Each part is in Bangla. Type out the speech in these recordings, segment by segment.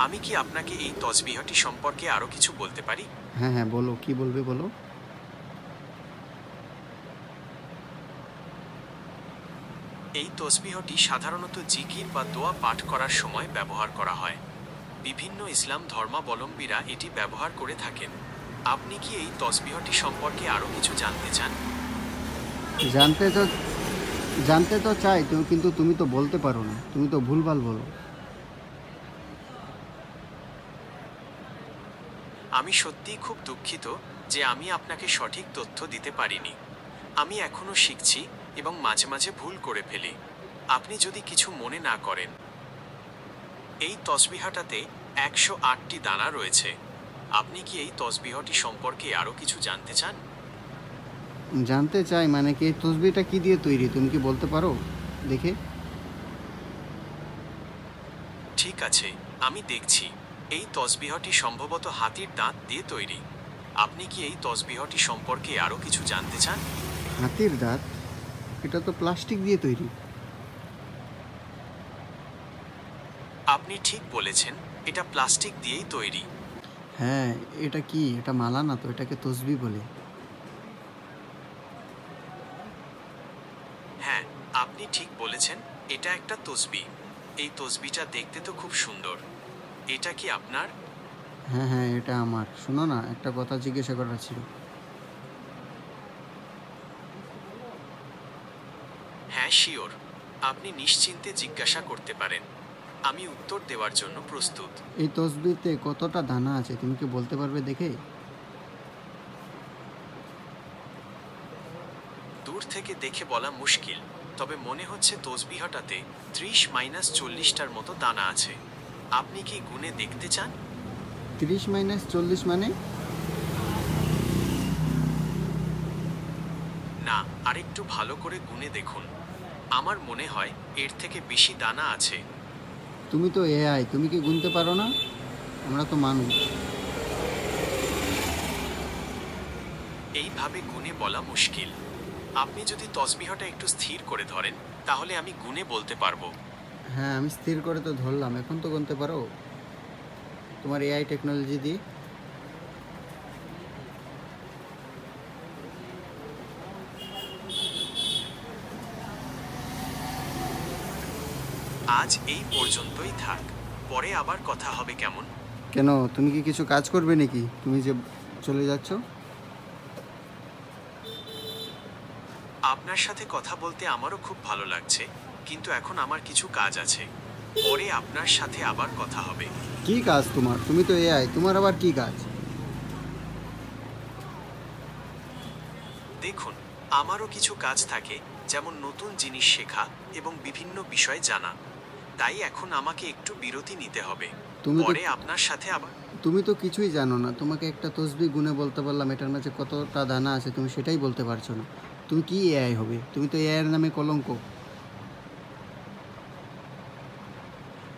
আমি কি আপনাকে এই তসবিহটি সম্পর্কে আরো কিছু বলতে পারি? হ্যাঁ, হ্যাঁ, বলো। কি বলবে বলো? এই তসবিহটি সাধারণত জিকির বা দোয়া পাঠ করার সময় ব্যবহার করা হয়। বিভিন্ন ইসলাম ধর্মাবলম্বীরা এটি ব্যবহার করে থাকেন। আপনি কি এই তসবিহটি সম্পর্কে আরো কিছু জানতে চান? জানতে তো জানতে তো চাই তো, কিন্তু তুমি তো বলতে পারো না। তুমি তো ভুলভাল বলো। আমি সত্যিই খুব দুঃখিত যে আমি আপনাকে সঠিক তথ্য দিতে পারিনি। আমি এখনো শিখছি এবং মাঝে মাঝে ভুল করে ফেলি। আপনি যদি কিছু মনে না করেন, এই তসবিহাটাতে 108টি দানা রয়েছে। আপনি কি এই তসবিহটি সম্পর্কে আরো কিছু জানতে চান? জানতে চাই মানে কি, এই তসবিটা কি দিয়ে তৈরি? তুমি কি বলতে পারো দেখে? ঠিক আছে, আমি দেখছি। এই তসবিহটি সম্ভবত হাতির দাঁত দিয়ে তৈরি। আপনি কি এই তসবিহটি সম্পর্কে আরো কিছু জানতে চান? হাতির দাঁত? এটা তো প্লাস্টিক দিয়ে তৈরি। আপনি ঠিক বলেছেন, এটা প্লাস্টিক দিয়েই তৈরি। হ্যাঁ, এটা কি? এটা মালা না তো, এটাকে তসবি বলে। হ্যাঁ, আপনি ঠিক বলেছেন, এটা একটা তসবি। এই তসবিটা দেখতে তো খুব সুন্দর। এটা কি আপনার? হ্যাঁ, হ্যাঁ, এটা আমার। শোনো না, একটা কথা জিজ্ঞাসা করার ছিল। হ্যাঁ, শিওর। আপনি নিশ্চিন্তে জিজ্ঞাসা করতে পারেন। আমি উত্তর দেওয়ার জন্য প্রস্তুত। এই তসবিতে কতটা দানা আছে তুমি কি বলতে পারবে দেখে? দূর থেকে দেখে বলা মুশকিল, তবে মনে হচ্ছে তসবিহটাতে 30-40টার মতো দানা আছে। আপনি কি গুণে দেখতে চান? 30-40 মানে? না, আরেকটু ভালো করে গুণে দেখুন। আমার মনে হয় এর থেকে বেশি দানা আছে। তুমি তো এআই, তুমি কি গুনতে পারো না? আমরা তো মানুষ। এইভাবে গুণে বলা মুশকিল। আপনি যদি তসবিহটা একটু স্থির করে ধরেন, তাহলে আমি গুণে বলতে পারবো। হ্যাঁ, আমি স্থির করে তো ধরলাম। এখন তো গুনতে পারো তোমার এআই টেকনোলজি দিয়ে? আজ এই পর্যন্তই থাক। পরে আবার কথা হবে, কেমন? কেন, তুমি কি কিছু কাজ করবে নাকি? তুমি যে চলে যাচ্ছ? আপনার সাথে কথা বলতে আমারও খুব ভালো লাগছে, কিন্তু এখন আমার কিছু কাজ আছে। পরে আপনার সাথে আবার কথা হবে। কি কাজ তোমার? তুমি তো এআই, তোমার আবার কি কাজ? দেখুন, আমারও কিছু কাজ থাকে, যেমন নতুন জিনিস শেখা এবং বিভিন্ন বিষয় জানা। তাই এখন আমাকে একটু বিরতি নিতে হবে। তুমি তো পরে আপনার সাথে আবার। তুমি তো কিছুই জানো না। তোমাকে একটা তসবিহ গুনে বলতে পারলাম এটার মাঝে কতটা দানা আছে, তুমি সেটাই বলতে পারছো না। তুমি কি এআই হবে? তুমি তো এআই এর নামে কলঙ্ক।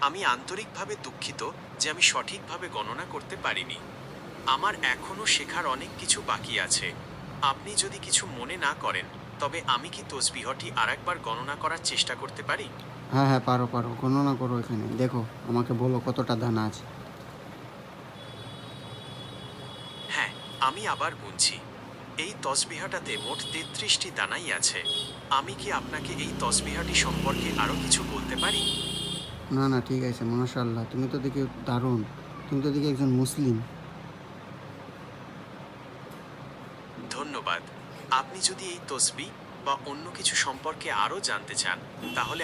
আমি আন্তরিকভাবে দুঃখিত যে আমি সঠিকভাবে গণনা করতে পারিনি। আমার এখনও শেখার অনেক কিছু বাকি আছে। আপনি যদি কিছু মনে না করেন, তবে আমি কি তসবিহটি আরেকবার গণনা করার চেষ্টা করতে পারি? হ্যাঁ, হ্যাঁ, পারো, পারো। গণনা করো এখানে। দেখো, আমাকে বলো কতটা দানা আছে। হ্যাঁ, আমি আবার গুনছি। এই তসবিহাটাতে মোট 33টি দানাই আছে। আমি কি আপনাকে এই তসবিহাটি সম্পর্কে আরো কিছু বলতে পারি? না, না, ঠিক আছে। মাশাআল্লাহ, তুমি তো দেখি দারুণ। তুমি তো দেখি একজন মুসলিম। ধন্যবাদ। আপনি যদি এই তসবি বা অন্য কিছু সম্পর্কে আরো জানতে চান, তাহলে